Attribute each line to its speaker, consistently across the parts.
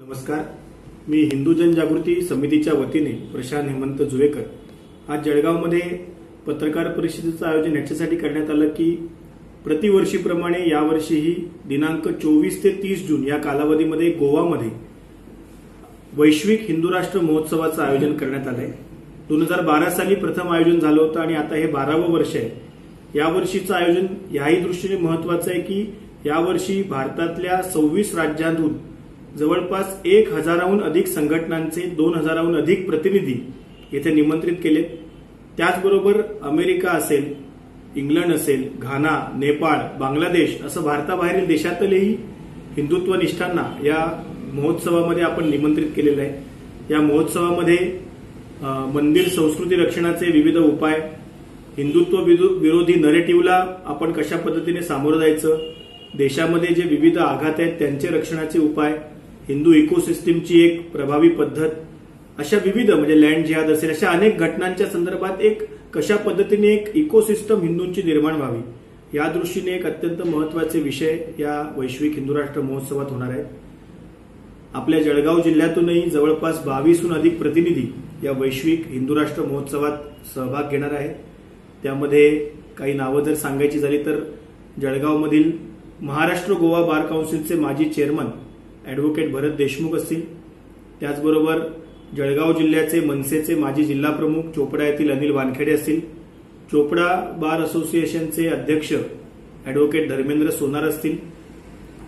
Speaker 1: नमस्कार. मी हिंदू जनजागृती समितीच्या वतीने प्रशांत हेमंत जुवेकर आज जळगावमध्ये पत्रकार परिषदेचं आयोजन याच्यासाठी करण्यात आलं की प्रतिवर्षीप्रमाणे यावर्षीही दिनांक 24 ते 30 जून या कालावधीमध्ये गोवामध्ये वैश्विक हिंदू राष्ट्र महोत्सवाचं आयोजन करण्यात आलंय. 2012 साली प्रथम आयोजन झालं होतं आणि आता हे 12वं वर्ष आहे. यावर्षीचं आयोजन याही दृष्टीने महत्वाचं आहे की यावर्षी भारतातल्या 26 राज्यांतून जवळपास 1000हून अधिक संघटनांचे 2000हून अधिक प्रतिनिधी येथे निमंत्रित केलेत. त्याचबरोबर अमेरिका असेल, इंग्लंड असेल, घाना, नेपाळ, बांगलादेश असं भारताबाहेरील देशातलेही हिंदुत्व निष्ठांना या महोत्सवामध्ये आपण निमंत्रित केलेलं आहे. या महोत्सवामध्ये मंदिर संस्कृती रक्षणाचे विविध उपाय, हिंदुत्व विरोधी नरेटिव्हला आपण कशा पद्धतीने सामोरं जायचं, देशामध्ये जे विविध आघात आहेत त्यांचे रक्षणाचे उपाय, हिंदू इकोसिस्टीमची एक प्रभावी पद्धत, अशा विविध म्हणजे लँड जिहाद असेल अशा अनेक घटनांच्या संदर्भात एक कशा पद्धतीने एक इकोसिस्टम हिंदूंची निर्माण व्हावी या दृष्टीने एक अत्यंत महत्वाचे विषय या वैश्विक हिंदू राष्ट्र महोत्सवात होणार आहेत. आपल्या जळगाव जिल्ह्यातूनही जवळपास 22हून अधिक प्रतिनिधी या वैश्विक हिंदू राष्ट्र महोत्सवात सहभाग घेणार आहेत. त्यामध्ये काही नावं जर सांगायची झाली तर जळगावमधील महाराष्ट्र गोवा बार काउन्सिलचे माजी चेअरमन अॅडव्होकेट भरत देशमुख असतील. त्याचबरोबर जळगाव जिल्ह्याचे मनसेचे माजी जिल्हा प्रमुख चोपडा येथील अनिल वानखेडे असतील. चोपडा बार असोसिएशनचे अध्यक्ष अॅडव्होकेट धर्मेंद्र सोनार असतील.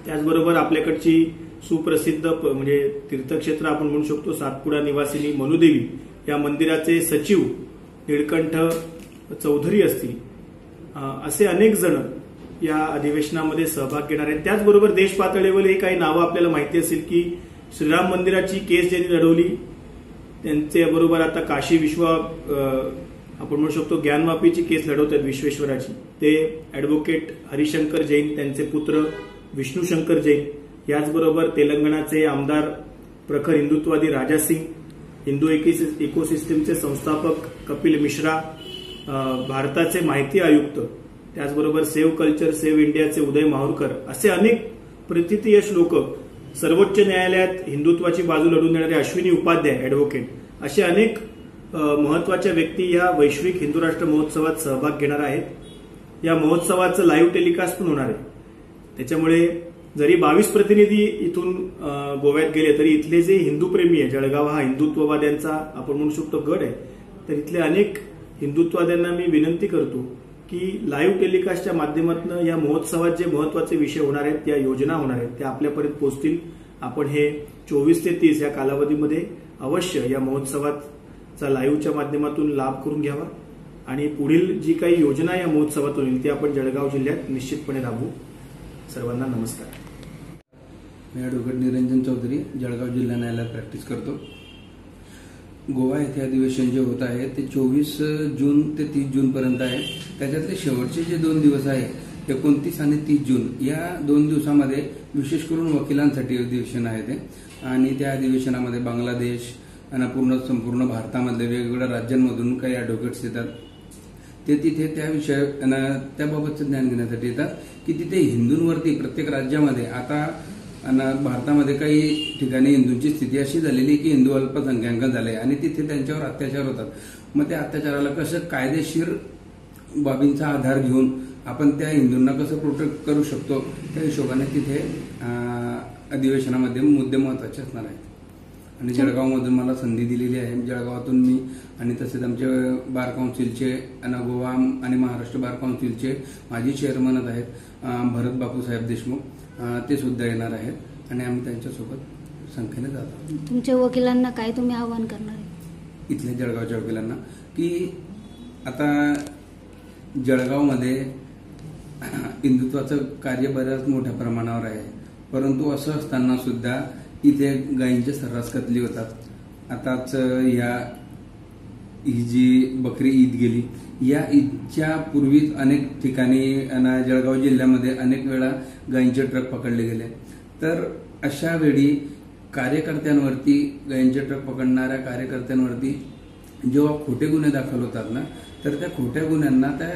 Speaker 1: त्याचबरोबर आपल्याकडची सुप्रसिद्ध म्हणजे तीर्थक्षेत्र आपण म्हणू शकतो सातपुडा निवासिनी मनुदेवी या मंदिराचे सचिव निळकंठ चौधरी असतील. असे अनेक जण या अधिवेशनामध्ये सहभाग घेणार आहेत. त्याचबरोबर देश पातळीवर काही नावं आपल्याला माहिती असेल की श्रीराम मंदिराची केस ज्यांनी लढवली त्यांच्याबरोबर आता काशी आपण म्हणू शकतो ज्ञानवापीची केस लढवत आहेत विश्वेश्वराची, ते अॅडव्होकेट हरिशंकर जैन, त्यांचे पुत्र विष्णुशंकर जैन. याचबरोबर तेलंगणाचे आमदार प्रखर हिंदुत्ववादी राजा सिंग, हिंदू इकोसिस्टीमचे संस्थापक कपिल मिश्रा, भारताचे माहिती आयुक्त, त्याचबरोबर सेव्ह कल्चर सेव्ह इंडियाचे उदय माहुरकर, असे अनेक प्रतिथयश लोक, सर्वोच्च न्यायालयात हिंदुत्वाची बाजू लढून देणारे अश्विनी उपाध्याय अॅडव्होकेट, असे अनेक महत्वाच्या व्यक्ती या वैश्विक हिंदू राष्ट्र महोत्सवात सहभाग घेणार आहेत. या महोत्सवाचं लाईव्ह टेलिकास्ट पण होणार आहे. त्याच्यामुळे जरी 22 प्रतिनिधी इथून गोव्यात गेले तरी इथले जे हिंदू प्रेमी आहे, जळगाव हा हिंदुत्ववाद्यांचा आपण म्हणू शकतो गड आहे, तर इथले अनेक हिंदुत्ववाद्यांना मी विनंती करतो की लाईव्ह टेलिकास्टच्या माध्यमातून या महोत्सवात जे महत्वाचे विषय होणार आहेत, त्या योजना होणार आहेत, त्या आपल्यापर्यंत पोहोचतील. आपण हे 24 ते 30 या कालावधीमध्ये अवश्य या महोत्सवाचा लाईव्हच्या माध्यमातून लाभ करून घ्यावा आणि पुढील जी काही योजना या महोत्सवातून येईल ती आपण जळगाव जिल्ह्यात निश्चितपणे राबवू. सर्वांना नमस्कार.
Speaker 2: मी ॲडव्होकेट निरंजन चौधरी जळगाव जिल्हा न्यायालयात प्रॅक्टिस करतो. गोवा येथे अधिवेशन जे होत आहे ते 24 जून ते 30 जून पर्यंत आहे. त्याच्यातले शेवटचे जे 2 दिवस आहे 29 आणि 30 जून या 2 दिवसामध्ये विशेष करून वकिलांसाठी अधिवेशन आहे ते, आणि त्या अधिवेशनामध्ये बांगलादेश आणि संपूर्ण भारतामधले वेगवेगळ्या राज्यांमधून काही ॲडव्होकेट्स येतात. ते तिथे त्या त्याबाबतचं ज्ञान घेण्यासाठी येतात की तिथे हिंदूंवरती प्रत्येक राज्यामध्ये आता भारतामध्ये काही ठिकाणी हिंदूंची स्थिती अशी झालेली की हिंदू अल्पसंख्याक झाले आणि तिथे त्यांच्यावर अत्याचार होतात. मग त्या अत्याचाराला कसं कायदेशीर बाबींचा आधार घेऊन आपण त्या हिंदूंना कसं प्रोटेक्ट करू शकतो त्या हिशोबाने तिथे अधिवेशनामध्ये मुद्दे महत्वाचे असणार आहेत. आणि जळगावमधून मला संधी दिलेली आहे. जळगावातून मी आणि तसेच आमचे बार काउन्सिलचे गोवा आणि महाराष्ट्र बार काउन्सिलचे माजी चेअरमन आहेत भरत बापूसाहेब देशमुख, ते सुद्धा येणार आहेत आणि आम्ही त्यांच्यासोबत संख्येने जातो.
Speaker 3: तुमच्या वकिलांना काय तुम्ही आवाहन करणार आहे
Speaker 2: इथल्या जळगावच्या वकिलांना की आता जळगावमध्ये हिंदुत्वाचं कार्य बऱ्याच मोठ्या प्रमाणावर आहे, परंतु असं असताना सुद्धा इथे गायींचे सर्रास कत्तली होतात. आताच ही जी बकरी ईद गेली, या ईदच्या पूर्वीच अनेक ठिकाणी जळगाव जिल्ह्यामध्ये अनेक वेळा गायींचे ट्रक पकडले गेले. तर अशा वेळी कार्यकर्त्यांवरती, गायींचे ट्रक पकडणाऱ्या कार्यकर्त्यांवरती जेव्हा खोटे गुन्हे दाखल होतात ना, तर त्या खोट्या गुन्ह्यांना त्या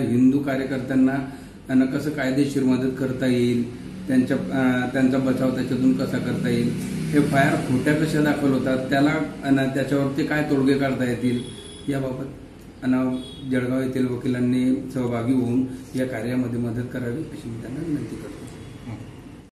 Speaker 2: हिंदू कार्यकर्त्यांना कसं कायदेशीर मदत करता येईल त्यांचा बचाव त्याच्यातून कसा करता येईल, FIR खोट्या कशा दाखल होतात त्याच्यावरती काय तोडगे काढता येतील याबाबत जळगाव येथील वकिलांनी सहभागी होऊन या कार्यामध्ये मदत करावी अशी मी त्यांना विनंती करतो.